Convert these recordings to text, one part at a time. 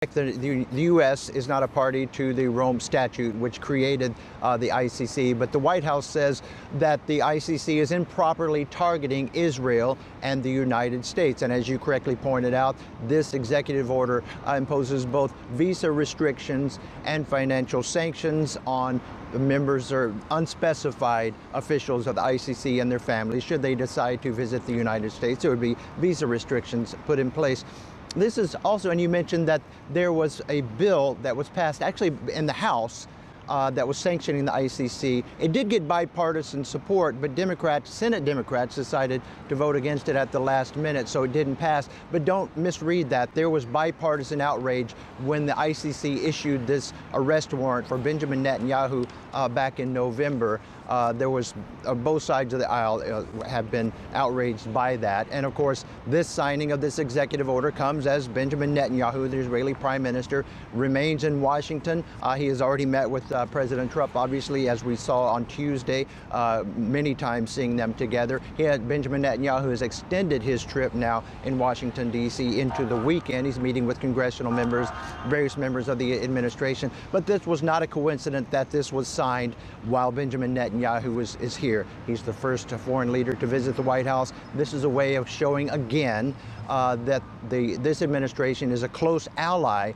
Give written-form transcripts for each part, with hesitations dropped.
The U.S. is not a party to the Rome Statute, which created the ICC, but the White House says that the ICC is improperly targeting Israel and the United States. And as you correctly pointed out, this executive order imposes both visa restrictions and financial sanctions on members or unspecified officials of the ICC and their families. Should they decide to visit the United States, there would be visa restrictions put in place. This is also, and you mentioned that there was a bill that was passed actually in the House that was sanctioning the ICC. It did get bipartisan support, but Senate Democrats decided to vote against it at the last minute, so it didn't pass. But don't misread that. There was bipartisan outrage when the ICC issued this arrest warrant for Benjamin Netanyahu back in November. There was both sides of the aisle have been outraged by that. And of course, this signing of this executive order comes as Benjamin Netanyahu, the Israeli prime minister, remains in Washington. He has already met with President Trump, obviously, as we saw on Tuesday, many times seeing them together. Benjamin Netanyahu has extended his trip now in Washington, D.C. into the weekend. He's meeting with congressional members, various members of the administration. But this was not a coincidence that this was signed while Benjamin Netanyahu is here. He's the first foreign leader to visit the White House. This is a way of showing again that this administration is a close ally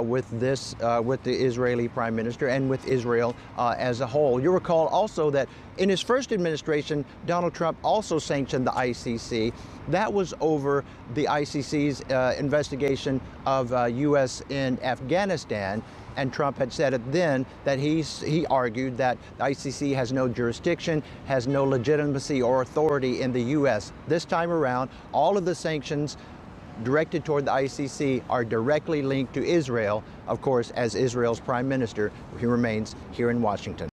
with the Israeli prime minister and with Israel as a whole. You recall also that in his first administration, Donald Trump also sanctioned the ICC. That was over the ICC's investigation of U.S. in Afghanistan. And Trump had said it then that he argued that the ICC has no jurisdiction, has no legitimacy or authority in the U.S. This time around, all of the sanctions directed toward the ICC are directly linked to Israel, of course, as Israel's prime minister. He remains here in Washington.